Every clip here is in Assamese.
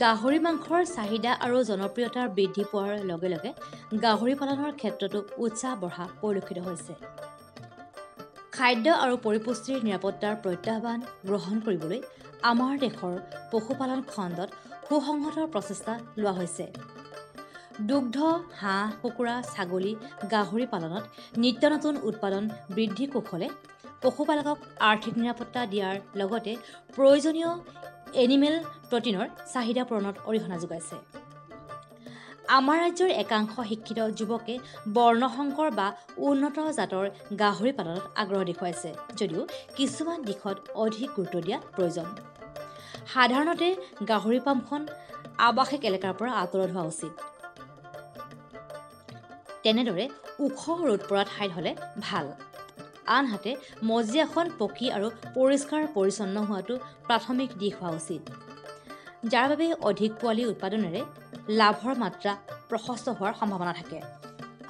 গাহৰি মাংসৰ চাহিদা আৰু জনপ্ৰিয়তাৰ বৃদ্ধি পোৱাৰ লগে লগে গাহৰি পালনৰ ক্ষেত্ৰতো উৎসাহ বঢ়া পৰিলক্ষিত হৈছে। খাদ্য আৰু পৰিপুষ্টিৰ নিৰাপত্তাৰ প্ৰত্যাহ্বান গ্ৰহণ কৰিবলৈ আমাৰ দেশৰ পশুপালন খণ্ডত সুসংহতৰ প্ৰচেষ্টা লোৱা হৈছে। দুগ্ধ, হাঁহ, কুকুৰা, ছাগলী, গাহৰি পালনত নিত্য নতুন উৎপাদন বৃদ্ধি কৌশলে পশুপালকক আৰ্থিক নিৰাপত্তা দিয়াৰ লগতে প্ৰয়োজনীয় এনিমেল প্ৰটিনৰ চাহিদা পূৰণত অৰিহণা যোগাইছে। আমাৰ ৰাজ্যৰ একাংশ শিক্ষিত যুৱকে বৰ্ণসংকৰ বা উন্নত জাতৰ গাহৰি পালনত আগ্ৰহ দেখুৱাইছে যদিও কিছুমান দিশত অধিক গুৰুত্ব দিয়া প্ৰয়োজন। সাধাৰণতে গাহৰি পামখন আৱাসিক এলেকাৰ পৰা আঁতৰত হোৱা উচিত। তেনেদৰে ওখ ৰ'দ পৰা ঠাইত হ'লে ভাল। আনহাতে মজিয়াখন পকী আৰু পৰিষ্কাৰ পৰিচ্ছন্ন হোৱাটো প্ৰাথমিক দিশ হোৱা উচিত, যাৰ বাবে অধিক পোৱালি উৎপাদনেৰে লাভৰ মাত্ৰা প্ৰশস্ত হোৱাৰ সম্ভাৱনা থাকে।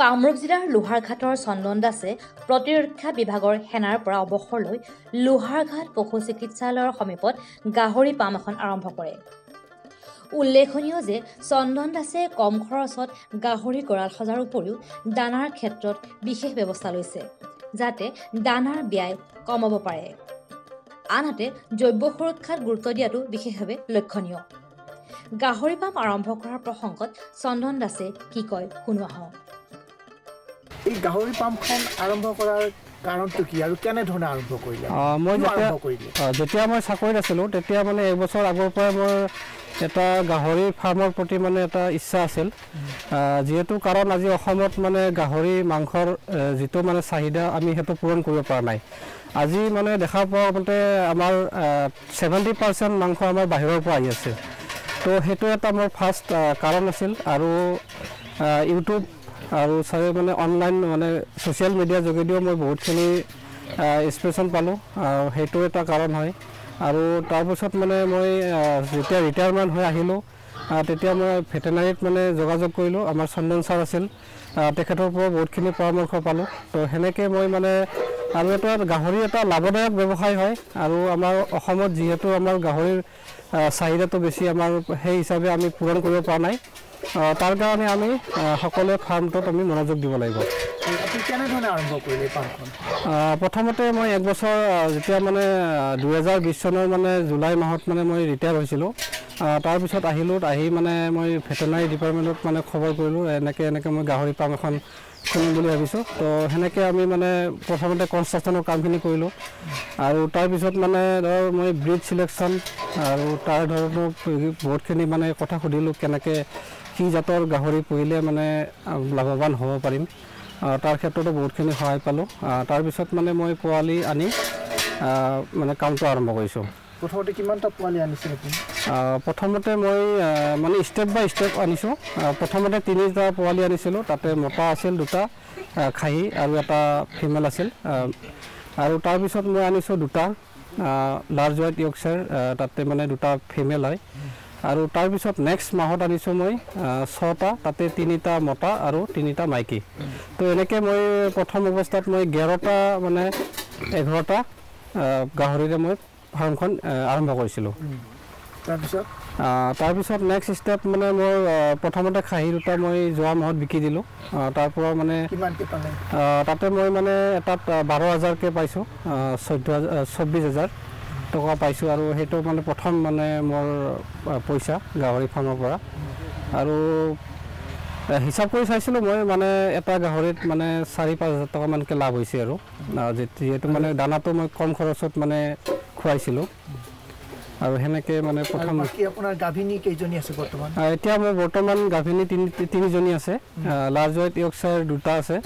কামৰূপ জিলাৰ লোহাৰঘাটৰ চন্দন দাসে প্ৰতিৰক্ষা বিভাগৰ সেনাৰ পৰা অৱসৰ লৈ লোহাৰঘাট পশু চিকিৎসালয়ৰ সমীপত গাহৰি পাম এখন আৰম্ভ কৰে। উল্লেখনীয় যে চন্দন দাসে কম খৰচত গাহৰি গঁৰাল সজাৰ উপৰিও দানাৰ ক্ষেত্ৰত বিশেষ ব্যৱস্থা লৈছে, যাতে দানাৰ ব্যয় কমাব পাৰে। আনহাতে জৈৱ সুৰক্ষাত গুৰুত্ব দিয়াটো বিশেষভাৱে লক্ষণীয়। গাহৰি পাম আৰম্ভ কৰাৰ প্ৰসংগত চন্দন দাসে কি কয় শুনো আহক। এই গাহৰি পামখন আৰম্ভ কৰাৰ কাৰণটো কি আৰু কেনেধৰণে আৰম্ভ কৰিলে? যেতিয়া মই চাকৰিত আছিলোঁ তেতিয়া মানে এবছৰ আগৰ পৰাই মোৰ এটা গাহৰি ফাৰ্মৰ প্ৰতি মানে এটা ইচ্ছা আছিল, যিহেতু কাৰণ আজি অসমত মানে গাহৰি মাংসৰ যিটো মানে চাহিদা আমি সেইটো পূৰণ কৰিব পৰা নাই। আজি মানে দেখা পোৱা মতে আমাৰ 70% মাংস আমাৰ বাহিৰৰ পৰা আহি আছে। তো সেইটো এটা মোৰ ফাৰ্ষ্ট কাৰণ আছিল। আৰু ইউটিউব আৰু চাগে মানে অনলাইন মানে ছ'চিয়েল মিডিয়াৰ যোগেদিও মই বহুতখিনি ইনস্পিৰেশ্যন পালোঁ, সেইটো এটা কাৰণ হয়। আৰু তাৰপিছত মানে মই যেতিয়া ৰিটায়াৰমেণ্ট হৈ আহিলোঁ তেতিয়া মই ভেটেনাৰীত মানে যোগাযোগ কৰিলোঁ। আমাৰ চন্দন ছাৰ আছিল, তেখেতৰ পৰা বহুতখিনি পৰামৰ্শ পালোঁ। তো সেনেকৈ মই মানে আৰু এটা গাহৰি এটা লাভদায়ক ব্যৱসায় হয়। আৰু আমাৰ অসমত যিহেতু আমাৰ গাহৰিৰ চাহিদাটো বেছি, আমাৰ সেই হিচাপে আমি পূৰণ কৰিব পৰা নাই। তাৰ কাৰণে আমি সকলোৱে ফাৰ্মটোত আমি মনোযোগ দিব লাগিব। কেনেধৰণে আৰম্ভ কৰিলে ফাৰ্মখন? প্ৰথমতে মই এক বছৰ যেতিয়া মানে 2020 চনৰ মানে জুলাই মাহত মানে মই ৰিটায়াৰ হৈছিলোঁ, তাৰপিছত আহি মানে মই ভেটেনাৰী ডিপাৰ্টমেণ্টত মানে খবৰ কৰিলোঁ, এনেকৈ মই গাহৰি ফাৰ্ম এখন খুলিম বুলি ভাবিছোঁ। তো সেনেকৈ আমি মানে প্ৰথমতে কনষ্ট্ৰাকশ্যনৰ কামখিনি কৰিলোঁ। আৰু তাৰপিছত মানে ধৰ মই ব্ৰিড চিলেকশ্যন আৰু তাৰ ধৰণৰ বহুতখিনি মানে কথা সুধিলোঁ, কেনেকৈ কি জাতৰ গাহৰি পুহিলে মানে লাভৱান হ'ব পাৰিম। তাৰ ক্ষেত্ৰতো বহুতখিনি সহায় পালোঁ। তাৰপিছত মানে মই পোৱালি আনি মানে কামটো আৰম্ভ কৰিছোঁ। প্ৰথমতে কিমানটা পোৱালি আনিছিল আপুনি? প্ৰথমতে মই মানে ষ্টেপ বাই ষ্টেপ আনিছোঁ। প্ৰথমতে 3টা পোৱালি আনিছিলোঁ, তাতে মতা আছিল 2টা খাহী আৰু এটা ফিমেল আছিল। আৰু তাৰপিছত মই আনিছোঁ 2টা লাৰ্জ হোৱাইট ইয়ৰ্কশ্বায়াৰ, তাতে মানে 2টা ফিমেল হয়। আৰু তাৰপিছত নেক্সট মাহত আনিছোঁ মই 6টা, তাতে 3টা মতা আৰু 3টা মাইকী। তো এনেকৈ মই প্ৰথম অৱস্থাত মই 11টা মানে 11টা গাহৰিৰে মই ফাৰ্মখন আৰম্ভ কৰিছিলোঁ। তাৰপিছত নেক্সট ষ্টেপ মানে মোৰ প্ৰথমতে খাহী 2টা মই যোৱা মাহত বিকি দিলোঁ। তাৰ পৰা মানে তাতে মই মানে এটাত 12,000কৈ পাইছোঁ, 24,000 টকা পাইছোঁ। আৰু সেইটো মানে প্ৰথম মানে মোৰ পইচা গাহৰি ফাৰ্মৰ পৰা। আৰু হিচাপ কৰি চাইছিলোঁ মই মানে এটা গাহৰিত মানে 4-5 হাজাৰ টকামানকৈ লাভ হৈছে। আৰু যিহেতু মানে দানাটো মই কম খৰচত মানে খুৱাইছিলোঁ। আৰু সেনেকৈ মানে প্ৰথম আপোনাৰ গাভিনী কেইজনী আছে বৰ্তমান? এতিয়া মোৰ বৰ্তমান গাভিনী 3জনী আছে। লাৰ্জ হোৱাইট ইয়ৰ্কশ্বায়াৰ 2টা আছে।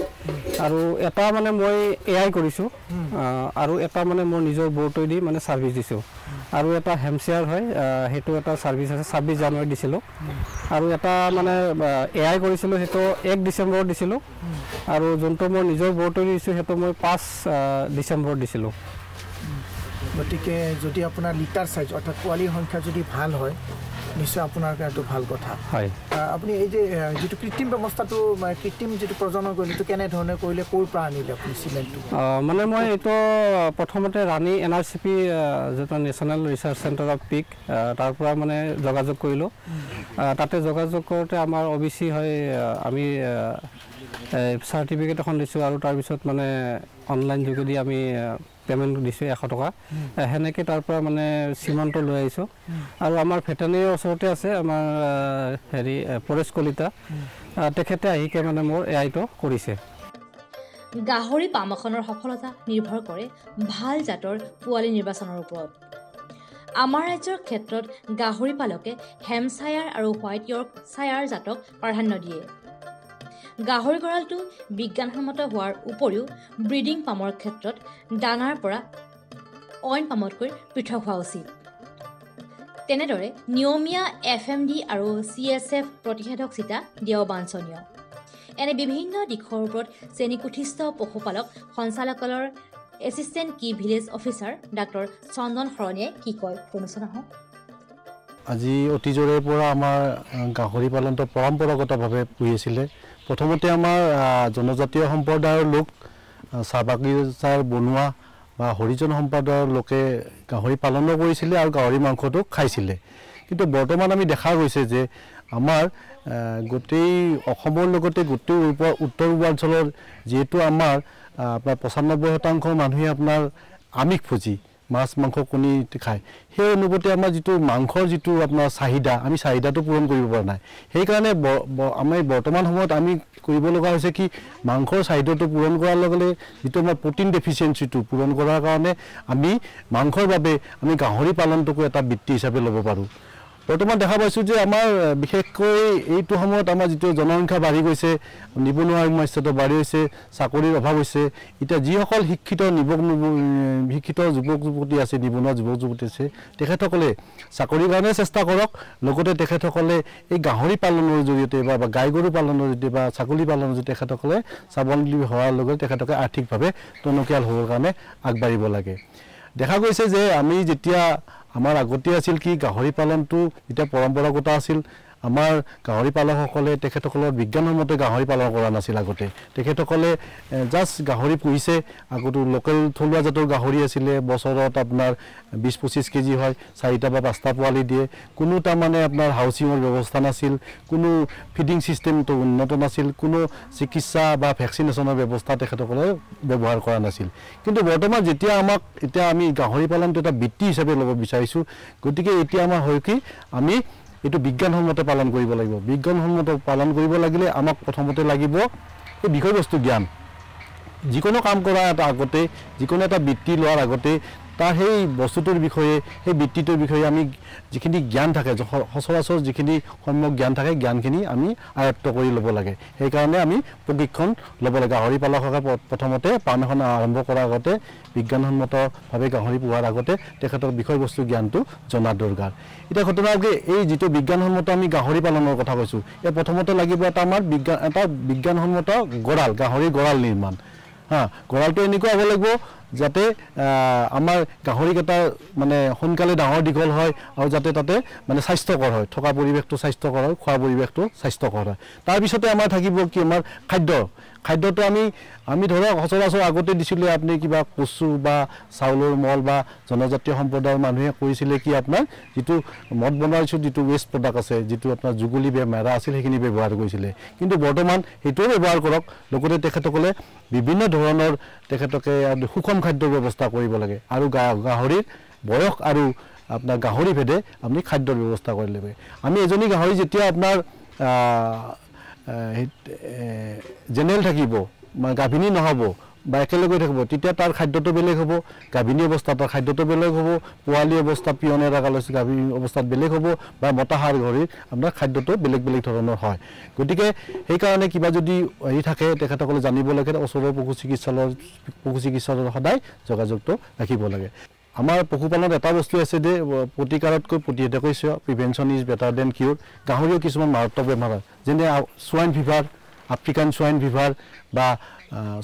আৰু এটা মানে মই AI কৰিছোঁ, আৰু এটা মানে মোৰ নিজৰ বৰ্ডটো দি মানে ছাৰ্ভিচ দিছোঁ। আৰু এটা হেমশ্বেয়াৰ হয়, সেইটো এটা ছাৰ্ভিচ আছে, 26 জানুৱাৰীত দিছিলোঁ। আৰু এটা মানে AI কৰিছিলোঁ, সেইটো 1 ডিচেম্বৰত দিছিলোঁ। আৰু যোনটো মই নিজৰ বৰ্ডটো দিছোঁ সেইটো মই 5 ডিচেম্বৰত দিছিলোঁ। গতিকে যদি আপোনাৰ লিটাৰ চাইজ অৰ্থাৎ পোৱালিৰ সংখ্যা যদি ভাল হয় নিশ্চয় আপোনাৰ কাৰণেতো ভাল কথা হয় আপুনি এই যে যিটো কৃত্ৰিম ব্যৱস্থাটো কৃত্ৰিম যিটো প্ৰজনন কৰিলে এইটো কেনেধৰণে কৰিলে ক'ৰ পৰা আনিলে আপুনি চিমেণ্টটো মানে মই এইটো প্ৰথমতে ৰাণী NRCP যিটো নেশ্যনেল ৰিচাৰ্চ চেণ্টাৰ অফ পিক তাৰ পৰা মানে যোগাযোগ কৰিলোঁ তাতে যোগাযোগ কৰোঁতে আমাৰ OBC হয় আমি চাৰ্টিফিকেট এখন দিছোঁ আৰু তাৰপিছত মানে অনলাইন যোগেদি আমি পেমেণ্ট দিছোঁ 100 টকা সেনেকৈ তাৰ পৰা মানে চিমেণ্টটো লৈ আহিছোঁ আৰু আমাৰ ভেটেনেৰীৰ ওচৰতে আছে আমাৰ হেৰি পৰেশ কলিতা তেখেতে আহিকে মানে মোৰ এআইটো কৰিছে গাহৰি পাম এখনৰ সফলতা নিৰ্ভৰ কৰে ভাল জাতৰ পোৱালি নিৰ্বাচনৰ ওপৰত আমাৰ ৰাজ্যৰ ক্ষেত্ৰত গাহৰি পালকে হেমছায়াৰ আৰু হোৱাইট য়ৰ্কশ্বায়াৰ জাতক প্ৰাধান্য দিয়ে গাহৰি গঁৰালটো বিজ্ঞানসন্মত হোৱাৰ উপৰিও ব্ৰিডিং পামৰ ক্ষেত্ৰত দানাৰ পৰা অইন পামতকৈ পৃথক হোৱা উচিত তেনেদৰে নিয়মীয়া FMD আৰু CSF প্ৰতিষেধক চিটা দিয়াও বাঞ্ছনীয় এনে বিভিন্ন দিশৰ ওপৰত শ্ৰেণীকোঠিস্থ পশুপালক সঞ্চালকালয়ৰ এছিষ্টেণ্ট কি ভিলেজ অফিচাৰ ডাক্তৰ চন্দন শৰণীয়ে কি কয় শুনিছোন আহক আজি অতীজৰে পৰা আমাৰ গাহৰি পালনটো পৰম্পৰাগতভাৱে পুহি আছিলে প্ৰথমতে আমাৰ জনজাতীয় সম্প্ৰদায়ৰ লোক চাহ বাগিচাৰ বনোৱা বা হৰিজন সম্প্ৰদায়ৰ লোকে গাহৰি পালনো কৰিছিলে আৰু গাহৰি মাংসটো খাইছিলে কিন্তু বৰ্তমান আমি দেখা গৈছে যে আমাৰ গোটেই অসমৰ লগতে গোটেই উত্তৰ পূৰ্বাঞ্চলৰ যিহেতু আমাৰ প্ৰায় 95% মানুহে আপোনাৰ আমিষভোজী মাছ মাংস কণী খায় সেই অনুপাতে আমাৰ যিটো মাংসৰ যিটো আপোনাৰ চাহিদা আমি চাহিদাটো পূৰণ কৰিব পৰা নাই সেইকাৰণে আমি বৰ্তমান সময়ত আমি কৰিব লগা হৈছে কি মাংসৰ চাহিদাটো পূৰণ কৰাৰ লগে লগে যিটো আমাৰ প্ৰটিন ডেফিচিয়েঞ্চিটো পূৰণ কৰাৰ কাৰণে আমি মাংসৰ বাবে আমি গাহৰি পালনটোকো এটা বৃত্তি হিচাপে ল'ব পাৰোঁ বৰ্তমান দেখা পাইছোঁ যে আমাৰ বিশেষকৈ এইটো সময়ত আমাৰ যিটো জনসংখ্যা বাঢ়ি গৈছে নিবনুৱা সমস্যাটো বাঢ়ি গৈছে চাকৰিৰ অভাৱ হৈছে এতিয়া যিসকল শিক্ষিত যুৱক যুৱতী আছে নিবনুৱা যুৱক যুৱতী আছে তেখেতসকলে চাকৰিৰ কাৰণে চেষ্টা কৰক লগতে তেখেতসকলে এই গাহৰি পালনৰ জৰিয়তে বা গাই গৰু পালনৰ জৰিয়তে বা ছাগলী পালনৰ জৰিয়তে তেখেতসকলে স্বাৱলম্বী হোৱাৰ লগতে তেখেতসকলে আৰ্থিকভাৱে টনকিয়াল হ'বৰ কাৰণে আগবাঢ়িব লাগে দেখা গৈছে যে আমি যেতিয়া আমাৰ আগতে আছিল কি গাহৰি পালনটো এটা পৰম্পৰাগত আছিল আমাৰ গাহৰি পালকসকলে তেখেতসকলৰ বিজ্ঞানসন্মত গাহৰি পালন কৰা নাছিল আগতে তেখেতসকলে জাষ্ট গাহৰি পুহিছে আগতে লোকেল থলুৱা জাতৰ গাহৰি আছিলে বছৰত আপোনাৰ 20-25 কেজি হয় 4টা বা 5টা পোৱালি দিয়ে কোনো তাৰমানে আপোনাৰ হাউচিঙৰ ব্যৱস্থা নাছিল কোনো ফিডিং চিষ্টেমটো উন্নত নাছিল কোনো চিকিৎসা বা ভেকচিনেশ্যনৰ ব্যৱস্থা তেখেতসকলে ব্যৱহাৰ কৰা নাছিল কিন্তু বৰ্তমান যেতিয়া এতিয়া আমি গাহৰি পালনটো এটা বৃত্তি হিচাপে ল'ব বিচাৰিছোঁ গতিকে এতিয়া আমাৰ হয় কি আমি এইটো বিজ্ঞানসন্মত পালন কৰিব লাগিব বিজ্ঞানসন্মত পালন কৰিব লাগিলে আমাক প্ৰথমতে লাগিব এই বিষয়বস্তু জ্ঞান যিকোনো কাম কৰাৰ আগতে যিকোনো এটা বৃত্তি লোৱাৰ আগতে তাৰ সেই বস্তুটোৰ বিষয়ে সেই বৃত্তিটোৰ বিষয়ে আমি যিখিনি জ্ঞান থাকে সচৰাচৰ যিখিনি সম্যক জ্ঞান থাকে জ্ঞানখিনি আমি আয়ত্ত কৰি ল'ব লাগে সেইকাৰণে আমি প্ৰশিক্ষণ ল'ব লাগে গাহৰি পালকসকলে প্ৰথমতে পাম এখন আৰম্ভ কৰাৰ আগতে বিজ্ঞানসন্মতভাৱে গাহৰি পোহাৰ আগতে তেখেতৰ বিষয়বস্তু জ্ঞানটো জনা দৰকাৰ এতিয়া ঘটনা কি এই যিটো বিজ্ঞানসন্মত আমি গাহৰি পালনৰ কথা কৈছোঁ এই প্ৰথমতে লাগিব এটা আমাৰ বিজ্ঞানসন্মত গঁৰাল গাহৰি গঁৰাল নিৰ্মাণ গঁৰালটো এনেকুৱা হ'ব লাগিব যাতে আমাৰ গাহৰিকেইটা মানে সোনকালে ডাঙৰ দীঘল হয় আৰু যাতে তাতে মানে স্বাস্থ্যকৰ হয় থকা পৰিৱেশটো স্বাস্থ্যকৰ হয় খোৱা পৰিৱেশটো স্বাস্থ্যকৰ হয় তাৰপিছতে আমাৰ থাকিব কি আমাৰ খাদ্যটো আমি ধৰক সচৰাচৰ আগতে দিছিলে আপুনি কিবা কচু বা চাউলৰ মল বা জনজাতীয় সম্প্ৰদায়ৰ মানুহে কৰিছিলে কি আপোনাৰ যিটো মদ বনোৱাৰ যিটো ৱেষ্ট প্ৰডাক্ট আছে যিটো আপোনাৰ যুগুলি মেৰা আছিল সেইখিনি ব্যৱহাৰ কৰিছিলে কিন্তু বৰ্তমান সেইটোও ব্যৱহাৰ কৰক লগতে তেখেতসকলে বিভিন্ন ধৰণৰ তেখেতকে সুষম খাদ্যৰ ব্যৱস্থা কৰিব লাগে আৰু গাহৰিৰ বয়স আৰু আপোনাৰ গাহৰি ভেদে আপুনি খাদ্যৰ ব্যৱস্থা কৰি ল'ব আমি এজনী গাহৰি যেতিয়া আপোনাৰ জেনেৰেল থাকিব মানে গাভিনী নহ'ব বা একেলগে থাকিব তেতিয়া তাৰ খাদ্যটো বেলেগ হ'ব গাভিনী অৱস্থাত তাৰ খাদ্যটো বেলেগ হ'ব পোৱালি অৱস্থাত পিয়নেৰা কালৈছে গাভিনী অৱস্থাত বেলেগ হ'ব বা মতা হাঁহ গাহৰিৰ আপোনাৰ খাদ্যটো বেলেগ ধৰণৰ হয় গতিকে সেইকাৰণে কিবা যদি হেৰি থাকে তেখেতসকলে জানিব লাগে ওচৰৰ পশু চিকিৎসালয়ৰ সদায় যোগাযোগটো ৰাখিব লাগে আমাৰ পশুপালনত এটা বস্তু আছে যে প্ৰতিকাৰতকৈ প্ৰতিষেধক প্ৰিভেনশ্যন ইজ বেটাৰ দেন কিউৰ গাহৰিও কিছুমান মাৰাত্মক বেমাৰ হয় যেনে swine fever African swine fever বা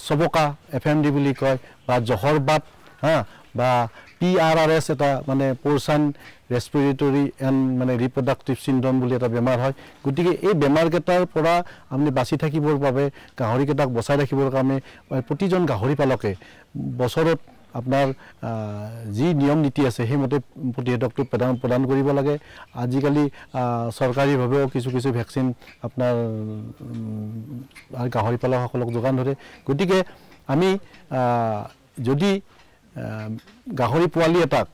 চবকা FMD বুলি কয় বা জহৰ বাত হা বা PRRS এটা মানে পোৰ্চাইন ৰেসপিৰেটৰি এণ্ড মানে ৰিপ্ৰডাক্টিভ চিনড্ৰম বুলি এটা বেমাৰ হয় গতিকে এই বেমাৰকেইটাৰ পৰা আপুনি বাচি থাকিবৰ বাবে গাহৰিকেইটাক বচাই ৰাখিবৰ কাৰণে প্ৰতিজন গাহৰি পালকে বছৰত আপনাৰ যি নিয়ম নীতি আছে সেইমতে প্ৰতিষেধকটো প্ৰদান কৰিব লাগে আজিকালি চৰকাৰীভাৱেও কিছু ভেকচিন আপনাৰ গাহৰি পালকসকলক যোগান ধৰে গতিকে আমি যদি গাহৰি পোৱালি এটাক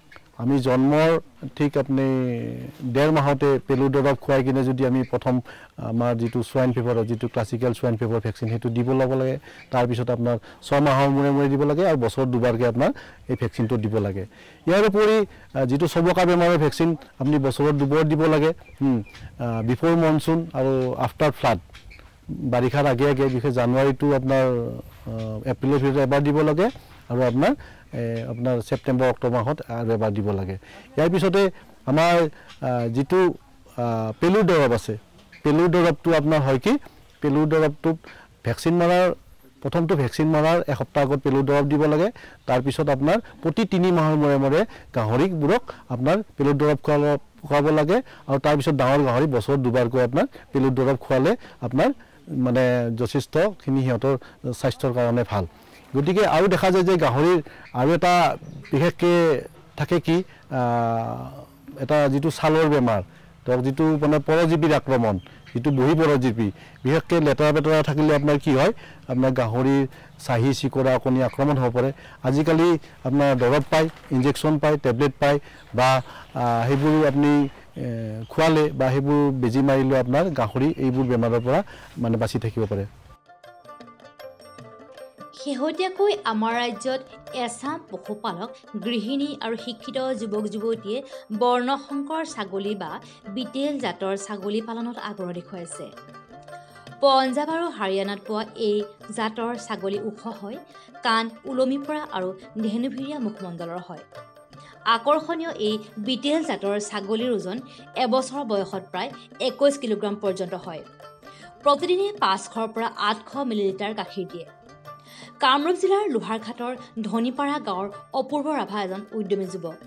আমি জন্মৰ ঠিক আপনি 1.5 মাহতে পেলু দৰৱ খুৱাই কিনে যদি আমি প্ৰথম আমাৰ যেটো সোয়াইন ফিভাৰ যেটো ক্লাসিক্যাল সোয়াইন ফিভাৰ ভ্যাকসিন হেতু দিব ল'ব লাগে তাৰ পিছত আপোনাৰ 6 মাহৰ মূৰে দিব লাগে আৰু বছৰ দুবাৰকে আপোনাৰ এই ভ্যাকসিনটো দিব লাগে ইয়াৰ উপৰি যেটো সবকা বেমাৰৰ ভ্যাকসিন আপুনি বছৰত দুবাৰ দিব লাগে বিফৰ মনসুন আৰু আফটাৰ ফ্লাড বাৰিষাৰ আগে বিশেষ জানুৱাৰীটো আপোনাৰ এপ্ৰিলৰ ভিতৰত এবাৰ দিব লাগে আৰু আপোনাৰ সেপ্টেম্বৰ অক্টোবৰ মাহত আৰু এবাৰ দিব লাগে ইয়াৰ পিছতে আমাৰ যেটো পেলু দৰৱ আছে পেলু দৰৱটো আপোনাৰ হয় কি পেলু দৰৱটোত ভ্যাকচিন মাৰাৰ প্ৰথমটো ভ্যাকচিন মাৰাৰ এসপ্তাহ আগত পেলু দৰৱ দিব লাগে তাৰ পিছত আপোনাৰ প্ৰতি 3 মাহৰ মূৰে গাহৰিবোৰক আপোনাৰ পেলু দৰৱ খুৱাব লাগে আৰু তাৰ পিছত ডাঙৰ গাহৰি বছৰত দুবাৰকৈ আপোনাৰ পেলু দৰৱ খুৱালে আপোনাৰ মানে যথেষ্টখিনি সিহঁতৰ স্বাস্থ্যৰ কাৰণে ভাল গতিকে আৰু দেখা যায় যে গাহৰিৰ আৰু এটা বিশেষকে থাকে কি এটা যেটো ছালৰ বেমাৰ ধৰক যেটো মানে পৰজীৱীৰ আক্ৰমণ যেটো বহি পৰজীৱী বিশেষকে লেতেৰা বেতৰা থাকিলে আপোনাৰ কি হয় আপোনাৰ গাহৰিৰ চাহি চিকৰা কণী আক্ৰমণ হ'ব পাৰে আজিকালি আপোনাৰ দৰৱ পায় ইনজেকচন পায় টেবলেট পায় বা হেবোৰ আপুনি খুৱালে বা হেবোৰ বেজি মাৰিলে আপোনাৰ গাহৰি এইবোৰ বেমাৰৰ পৰা মানে বাচি থাকিব পাৰে শেহতীয়াকৈ আমাৰ ৰাজ্যত এছাম পশুপালক গৃহিণী আৰু শিক্ষিত যুৱক যুৱতীয়ে বৰ্ণসংকৰ ছাগলী বা বিটেল জাতৰ ছাগলী পালনত আগ্ৰহ দেখুৱাইছে পঞ্জাৱ আৰু হাৰিয়ানাত পোৱা এই জাতৰ ছাগলী ওখ হয় কাণ উলমি পৰা আৰু ধেনুভিৰিয়া মুখমণ্ডলৰ হয় আকৰ্ষণীয় এই বিটেল জাতৰ ছাগলীৰ ওজন এবছৰ বয়সত প্ৰায় 21 কিলোগ্ৰাম পৰ্যন্ত হয় প্ৰতিদিনে 500 পৰা 800 মিলিলিটাৰ গাখীৰ দিয়ে কামৰূপ জিলাৰ লোহাৰঘাটৰ ধনীপাৰা গাঁৱৰ অপূৰ্ব ৰাভা এজন উদ্যমী যুৱক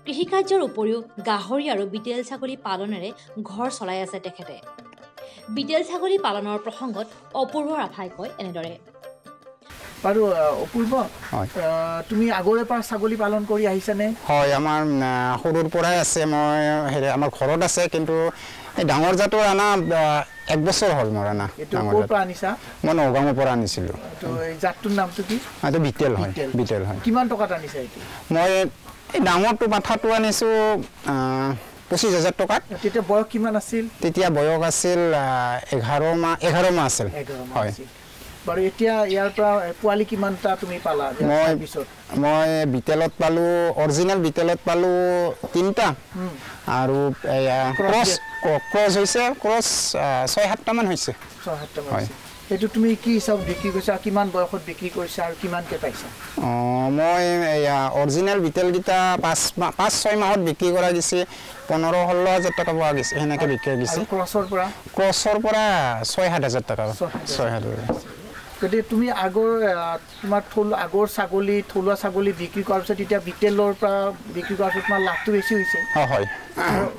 কৃষিকাৰ্যৰ উপৰিও গাহৰি আৰু বিটেল ছাগলী পালনেৰে ঘৰ চলাই আছে তেখেতে বিটেল ছাগলী পালনৰ প্ৰসংগত অপূৰ্ব ৰাভাই কয় এনেদৰে বাৰু অপূৰ্ব তুমি আগৰে পৰা ছাগলী পালন কৰি আহিছানে হয় আমাৰ সৰুৰ পৰাই আছে মই আমাৰ ঘৰত আছে কিন্তু এই ডাঙৰ জাতৰ আনা 1 বছৰ হ'ল মোৰ আনা এটো ক'ৰ পৰা আনিছা মই নগাঁৱৰ পৰা আনিছিলো তো এই জাতটোৰ নামটো কি এটা বিটেল হয় কিমান টকাত আনিছা এইটো মই এই ডাঙৰটো মাথাটো আনিছো 25000 টকাত তেতিয়া বয়স কিমান আছিল তেতিয়া বয়স আছিল 11 মাহ আছিল হয় বাৰু এতিয়া ইয়াৰ পৰা পোৱালি কিমানটা তুমি পালা মই বিটেলত পালো অৰিজিনাল বিটেলত পালো 3টা আৰু ক্ৰছ হৈছে ক্ৰছ 6-7টা মান হৈছে 6-7টা মান এটো তুমি কি সব বিক্ৰী কৰিছা কিমান বয়সত বিক্ৰী কৰিছা আৰু কিমান কে পাইছা মই অৰিজিনাল বিটেল গিটা 5-6 মাহত বিক্ৰী কৰা গিছে 15-16 টকা পোৱা গিছে হেনেকে বিক্ৰী গিছে ক্ৰছৰ পৰা 6-7 টকা 6-7 যদি তুমি তোমাৰ আগৰ ছাগলী থলুৱা ছাগলী বিক্ৰী কৰাৰ পিছত এতিয়া বিটেলৰ পৰা বিক্ৰী কৰাৰ পিছত তোমাৰ লাভটো বেছি হৈছে হয়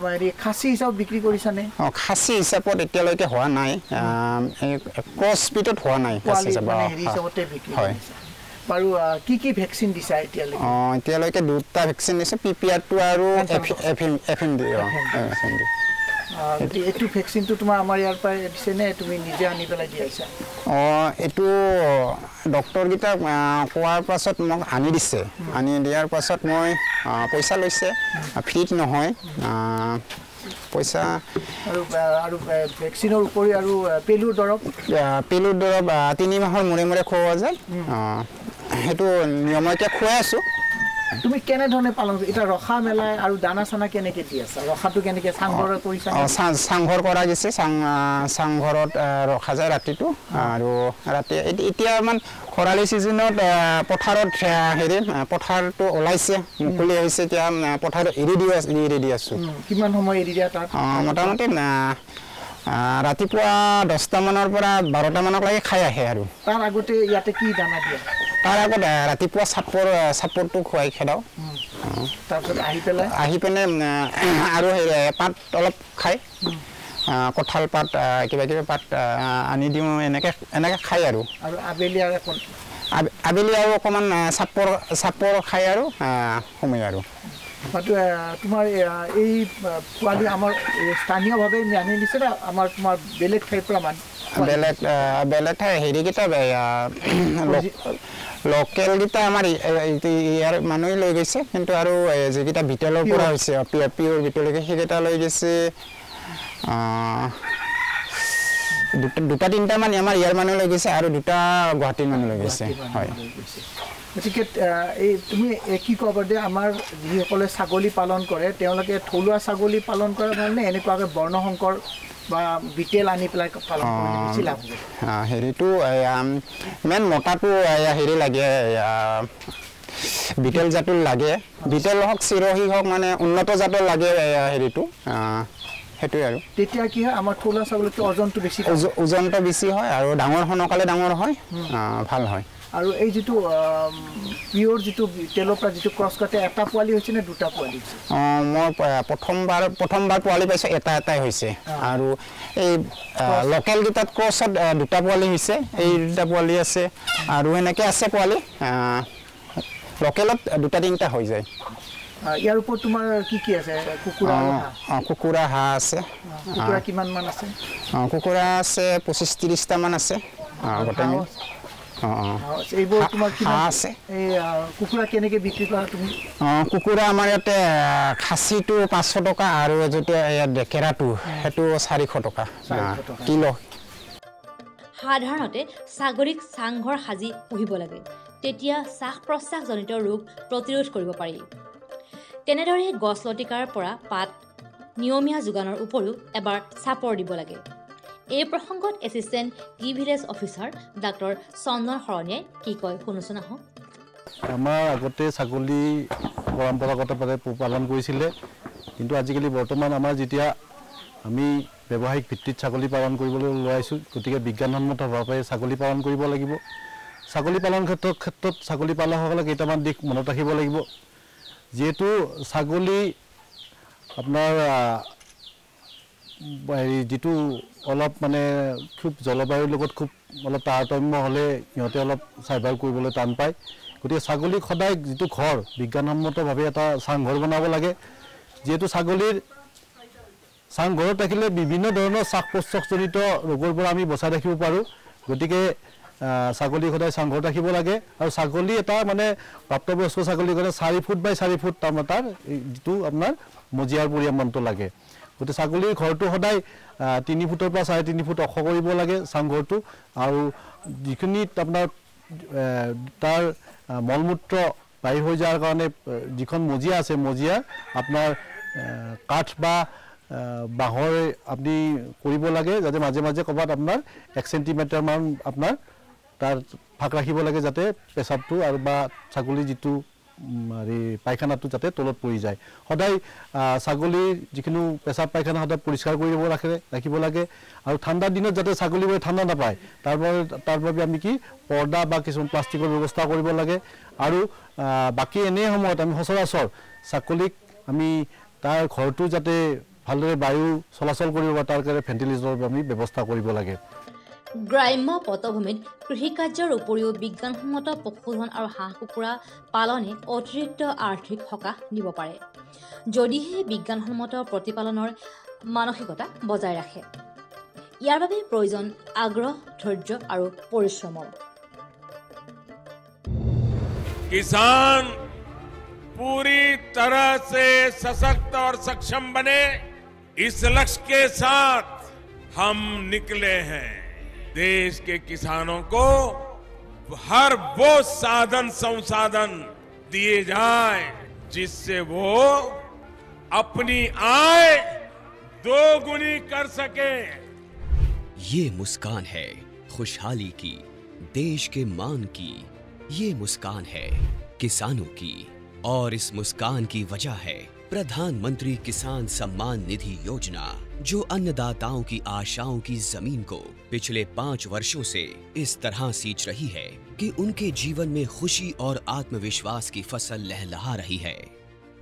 মানে খাচী হিচাপত বিক্ৰী কৰিছানে খাচী হিচাপত এতিয়ালৈকে হোৱা নাই ক্ৰছ স্পীডত হোৱা নাই খাচী হিচাপতে বিক্ৰী কৰিছা বাৰু কি ভ্যাকচিন দিছা এতিয়ালৈকে 2টা ভ্যাকচিন দিছে PPR2 আৰু FMD এটো ভ্যাকচিনটো তোমাৰ আমাৰ ইয়াৰ পৰা দিছে নে তুমি নিজে আনি পেলাই দিয়াইছা এটো ডক্টৰ গিটা কোৱাৰ পাছত মোক আনি দিছে আনি দিয়াৰ পাছত মই পইচা লৈছে ফ্ৰীত নহয় পইচা আৰু ভ্যাকচিনৰ উপৰি আৰু পেলুৰ দৰৱ 3 মাহৰ মূৰে খোৱা যায় হেতু নিয়মীয়াকৈ খুৱাই আছো তুমি কেনে ধৰণে পালন এটা ৰখা মেলা আৰু দানা চানা কেনেকে দি আছা ৰখাটো কেনেকে সাংঘৰ কৰিছা সাংঘৰ কৰা গৈছে সাংঘৰত ৰখা যায় ৰাতিটো আৰু ৰাতি এতিয়া মান খৰালি সিজনত পথাৰত পথাৰটো ওলাইছে মুকলি হৈছে এতিয়া পথাৰত এৰি দি আছো কিমান সময় এৰি দিয়া তাত মোটামুটি ৰাতিপুৱা 10টা মানৰ পৰা 12টা মানক লাগি খাই আহে আৰু তাৰ আগতে ইয়াতে কি দানা দিয়া তাৰ আগত ৰাতিপুৱা চাপৰটো খুৱাই খেদাওঁ তাৰপিছত আহি পিনে আৰু পাত অলপ খায় কঁঠাল পাত কিবা কিবি পাত আনি দিওঁ এনেকৈ খায় আৰু আবেলি আৰু অকণমান চাপৰ খায় আৰু সময় আৰু তোমাৰ এই পোৱালি আমাৰ স্থানীয়ভাৱে আনি দিছে না আমাৰ তোমাৰ বেলেগ ঠাইৰ পৰা বেলেগ ঠাই হেৰিকেইটা লোকেলকেইটা আমাৰ ইয়াৰ মানুহে লৈ গৈছে কিন্তু আৰু যিকেইটা বিটেলৰ পৰা হৈছে পিয়ৰ বিটেললৈকে সেইকেইটা লৈ গৈছে দুটা তিনিটামান আমাৰ ইয়াৰ মানুহ লৈ গৈছে আৰু দুটা গুৱাহাটীৰ মানুহ লৈ গৈছে হয় গতিকে এই তুমি কি ক'ব যে আমাৰ যিসকলে ছাগলী পালন কৰে তেওঁলোকে থলুৱা ছাগলী পালন কৰে মানে এনেকুৱাকৈ বৰ্ণশংকৰ বা বিটেল আনি পেলাই পালন কৰিলে বেছি লাভ হ'ব হেৰিটো মেইন মতাটো হেৰি লাগে বিটেল জাতৰ লাগে বিটেল হওক চিৰহী হওক মানে উন্নত জাতৰ লাগে হেৰিটো সেইটোৱে আৰু তেতিয়া কি হয় আমাৰ থলুৱা ছাগলীটো ওজনটো বেছি হয় আৰু ডাঙৰ সোনকালে ডাঙৰ হয় ভাল হয় আৰু এই যিটো পিয়ৰ যিটো তেলৰ পৰা যিটো ক্ৰছ কাটে এটা পোৱালি হৈছে নে দুটা পোৱালি হৈছে মই প্ৰথমবাৰ পোৱালি পাইছোঁ এটাই হৈছে আৰু এই লোকেল গীতাত ক্ৰছত দুটা পোৱালি হৈছে এই দুটা পোৱালি আছে আৰু এনেকৈ আছে পোৱালি লোকেলত দুটা তিনিটা হৈ যায় ইয়াৰ ওপৰত তোমাৰ কি আছে কুকুৰা হাঁহ আছে কুকুৰা কিমানমান আছে কুকুৰা আছে 25-30টামান আছে গোটেই এইবোৰ তোমাৰ কিমান আছে এই কুকুৰা কেনেকৈ বিক্ৰী কৰা তুমি কুকুৰা আমাৰ ইয়াতে খাচীটো 500 টকা আৰু যেতিয়া ডেকেৰাটো সেইটো 400 টকা কিলো সাধাৰণতে ছাগলীক চাংঘৰ সাজি পুহিব লাগে তেতিয়া শ্বাস প্ৰশ্বাসজনিত ৰোগ প্ৰতিৰোধ কৰিব পাৰি তেনেদৰে গছ লতিকাৰ পৰা পাত নিয়মীয়া যোগানৰ উপৰিও এবাৰ চাপৰ দিব লাগে এই প্ৰসংগত এছিষ্টেণ্ট কি ভিলেজ অফিচাৰ ডাক্তৰ চন্দন শৰণীয়ে কি কয় শুনোচোন আহক আমাৰ আগতে ছাগলী পৰম্পৰাগতভাৱে পালন কৰিছিলে কিন্তু আজিকালি বৰ্তমান আমাৰ যেতিয়া আমি ব্যৱসায়িক ভিত্তিত ছাগলী পালন কৰিবলৈ ওলাইছোঁ গতিকে বিজ্ঞানসন্মতভাৱে ছাগলী পালন কৰিব লাগিব ছাগলী পালন ক্ষেত্ৰত ছাগলী পালকসকলে কেইটামান দিশ মনত ৰাখিব লাগিব যেহেতু ছাগলী আপোনাৰ হেৰি যিটো অলপ মানে খুব জলবায়ুৰ লগত খুব অলপ তাৰতম্য হ'লে সিহঁতে অলপ ছাৰ্ভাইভ কৰিবলৈ টান পায় গতিকে ছাগলীক সদায় যিটো ঘৰ বিজ্ঞানসন্মতভাৱে এটা চাংঘৰ বনাব লাগে যিহেতু ছাগলীৰ চাংঘৰত ৰাখিলে বিভিন্ন ধৰণৰ শ্বাস প্ৰশ্বাসজনিত ৰোগৰ পৰা আমি বচাই ৰাখিব পাৰোঁ গতিকে ছাগলী সদায় চাংঘৰত ৰাখিব লাগে আৰু ছাগলী এটা মানে প্ৰাপ্তবয়স্ক ছাগলীৰ কাৰণে 4 ফুট বাই 4 ফুট তাৰ যিটো আপোনাৰ মজিয়াৰ পৰিমাণটো লাগে গতিকে ছাগলীৰ ঘৰটো সদায় 3 ফুটৰ পৰা 3.5 ফুট ওখ কৰিব লাগে চাংঘৰটো আৰু যিখিনিত আপোনাৰ তাৰ মলমূত্ৰ বাহিৰ হৈ যোৱাৰ কাৰণে যিখন মজিয়া আছে মজিয়া আপোনাৰ কাঠ বা বাঁহৰ আপুনি কৰিব লাগে যাতে মাজে মাজে ক'ৰবাত আপোনাৰ 1 চেণ্টিমিটাৰমান আপোনাৰ তাৰ ফাঁক ৰাখিব লাগে যাতে পেচাবটো আৰু বা ছাগলীৰ যিটো হেৰি পায়খানাটো যাতে তলত পৰি যায় সদায় ছাগলীৰ যিখিনি পেচাব পায়খানা সদায় পৰিষ্কাৰ কৰিব ৰাখিব লাগে আৰু ঠাণ্ডাৰ দিনত যাতে ছাগলীবোৰে ঠাণ্ডা নাপায় তাৰ বাবে আমি কি পৰ্দা বা কিছুমান প্লাষ্টিকৰ ব্যৱস্থা কৰিব লাগে আৰু বাকী এনে সময়ত আমি সচৰাচৰ ছাগলীক আমি তাৰ ঘৰটো যাতে ভালদৰে বায়ু চলাচল কৰিব পাৰে তাৰ কাৰণে ভেণ্টিলেটৰৰ আমি ব্যৱস্থা কৰিব লাগে গ্ৰাম্য পটভূমিত কৃষি কাৰ্যৰ উপৰিও বিজ্ঞানসন্মত পশুধন আৰু হাঁহ কুকুৰা পালনে অতিৰিক্ত আৰ্থিক সকাহ দিব পাৰে যদিহে বিজ্ঞানসন্মত প্ৰতিপালনৰ মানসিকতা বজাই ৰাখে ইয়াৰ বাবে প্ৰয়োজন আগ্ৰহ ধৈৰ্য আৰু পৰিশ্ৰমৰ किसान पूरी तरह से सशक्त और सक्षम बने इस लक्ष्य के साथ हम निकले हैं देश के किसानों को हर वो साधन संसाधन दिए जाए जिससे वो अपनी आय दोगुनी कर सके ये मुस्कान है खुशहाली की देश के मान की ये मुस्कान है किसानों की और इस मुस्कान की वजह है प्रधानमंत्री किसान सम्मान निधि योजना, जो अन्नदाताओं की आशाओं की जमीन को पिछले 5 वर्षों से इस तरह सींच रही है कि उनके जीवन में खुशी और आत्मविश्वास की फसल लहलहा रही है।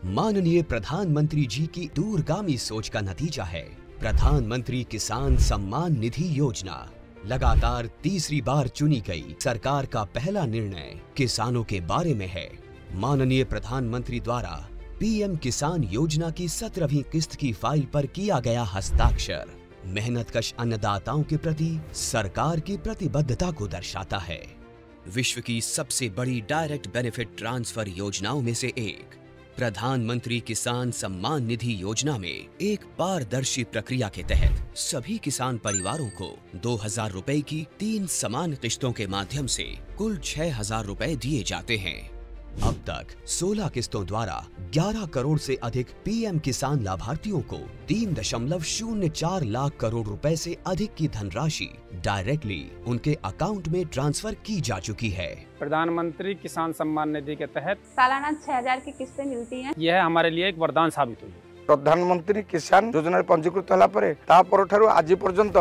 माननीय प्रधानमंत्री जी की दूरगामी सोच का नतीजा है प्रधानमंत्री किसान सम्मान निधि योजना। लगातार तीसरी बार चुनी गई सरकार का पहला निर्णय किसानों के बारे में है। माननीय प्रधानमंत्री द्वारा पीएम किसान योजना की 17वीं किस्त की फाइल पर किया गया हस्ताक्षर मेहनतकश अन्नदाताओं के प्रति सरकार की प्रतिबद्धता को दर्शाता है। विश्व की सबसे बड़ी डायरेक्ट बेनिफिट ट्रांसफर योजनाओं में से एक प्रधानमंत्री किसान सम्मान निधि योजना में एक पारदर्शी प्रक्रिया के तहत सभी किसान परिवारों को 2000 रुपए की 3 समान किस्तों के माध्यम से कुल 6000 रुपए दिए जाते हैं। अब तक 16 किस्तों द्वारा 11 करोड़ से अधिक पीएम किसान लाभार्थियों को 3.04 लाख करोड़ रुपए से अधिक की धनराशि डायरेक्टली उनके अकाउंट में ट्रांसफर की जा चुकी है। प्रधानमंत्री किसान सम्मान निधि के तहत सालाना 6000 की किस्तें मिलती हैं। यह हमारे लिए एक वरदान साबित हुई। प्रधानमंत्री किसान योजना पंजीकृत होला परे तापर ठारू आज पर्यंत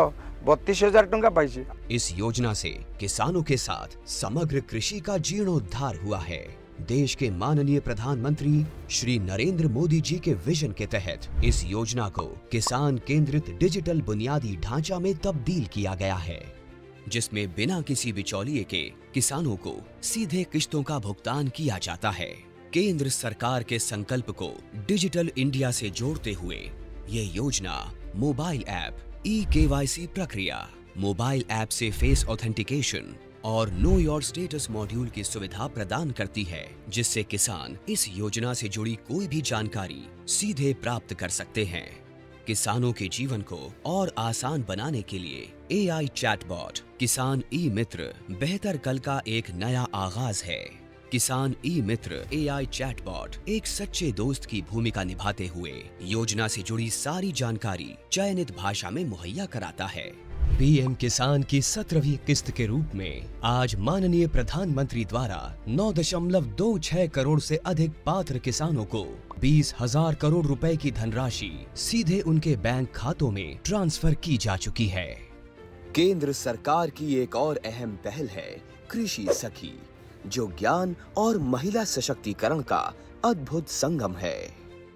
32,000 टंका पाइछि। इस योजना से किसानों के साथ समग्र कृषि का जीर्णोद्धार हुआ है। देश के माननीय प्रधानमंत्री श्री नरेंद्र मोदी जी के विजन के तहत इस योजना को किसान केंद्रित डिजिटल बुनियादी ढांचा में तब्दील किया गया है, जिसमें बिना किसी बिचौलिए के किसानों को सीधे किस्तों का भुगतान किया जाता है। केंद्र सरकार के संकल्प को डिजिटल इंडिया से जोड़ते हुए ये योजना मोबाइल ऐप, ई-KYC प्रक्रिया, मोबाइल ऐप से फेस ऑथेंटिकेशन और नो योर स्टेटस मॉड्यूल की सुविधा प्रदान करती है, जिससे किसान इस योजना से जुड़ी कोई भी जानकारी सीधे प्राप्त कर सकते हैं। किसानों के जीवन को और आसान बनाने के लिए AI चैटबॉट किसान ई-मित्र बेहतर कल का एक नया आगाज है। किसान ई-मित्र AI चैटबॉट एक सच्चे दोस्त की भूमिका निभाते हुए योजना से जुड़ी सारी जानकारी चयनित भाषा में मुहैया कराता है। पीएम किसान की 17वीं किस्त के रूप में आज माननीय प्रधानमंत्री द्वारा 9.26 करोड़ से अधिक पात्र किसानों को 20,000 करोड़ रुपए की धनराशि सीधे उनके बैंक खातों में ट्रांसफर की जा चुकी है। केंद्र सरकार की एक और अहम पहल है कृषि सखी, जो ज्ञान और महिला सशक्तिकरण का अद्भुत संगम है।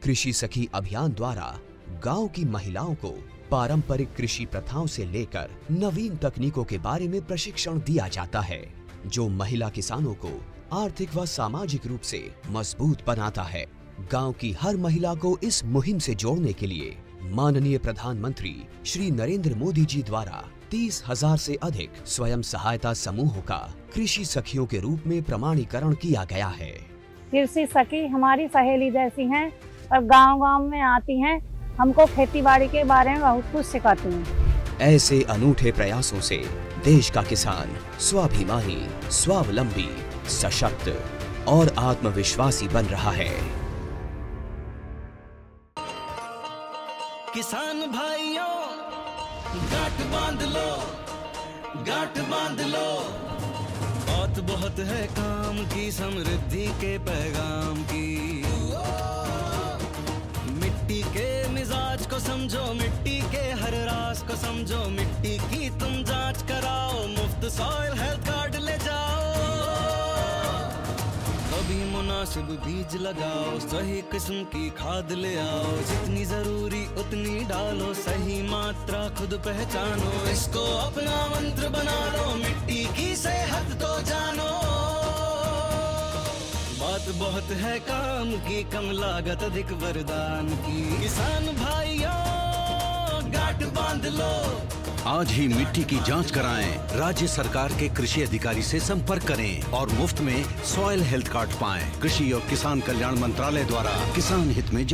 कृषि सखी अभियान द्वारा गांव की महिलाओं को पारंपरिक कृषि प्रथाओं से लेकर नवीन तकनीकों के बारे में प्रशिक्षण दिया जाता है, जो महिला किसानों को आर्थिक व सामाजिक रूप से मजबूत बनाता है। गांव की हर महिला को इस मुहिम से जोड़ने के लिए माननीय प्रधानमंत्री श्री नरेंद्र मोदी जी द्वारा 30,000 से अधिक स्वयं सहायता समूहों का कृषि सखियों के रूप में प्रमाणीकरण किया गया है। कृषि सखी हमारी सहेली जैसी हैं और गांव-गांव में आती हैं, हमको खेतीबाड़ी के बारे में बहुत कुछ सिखाती हैं। ऐसे अनूठे प्रयासों से देश का किसान स्वाभिमानी, स्वावलंबी, सशक्त और आत्मविश्वासी बन रहा है। किसान भाइयों गांठ बांध लो, गांठ बांध लो, बहुत बहुत है काम की, समृद्धि के पैगाम की। मिट्टी के मिजाज को समझो, मिट्टी के हर राज को समझो, मिट्टी की तुम जांच कराओ, मुफ्त सॉइल हेल्थ कार्ड ले जाओ। कभी मुनासिब बीज लगाओ, सही किस्म की खाद ले आओ, जितनी जरूरी उतनी डालो, सही मात्रा खुद पहचानो, इसको अपना मंत्र बना लो, मिट्टी की सेहत को जानो। बात बहुत है काम की, कम लागत अधिक वरदान की। किसान भाइयों गांठ बांध लो, आज ही मिट्टी की जांच कराएं। राज्य सरकार के कृषि अधिकारी से संपर्क करें और मुफ्त में सॉइल हेल्थ कार्ड पाएं। कृषि और किसान कल्याण मंत्रालय द्वारा किसान हित में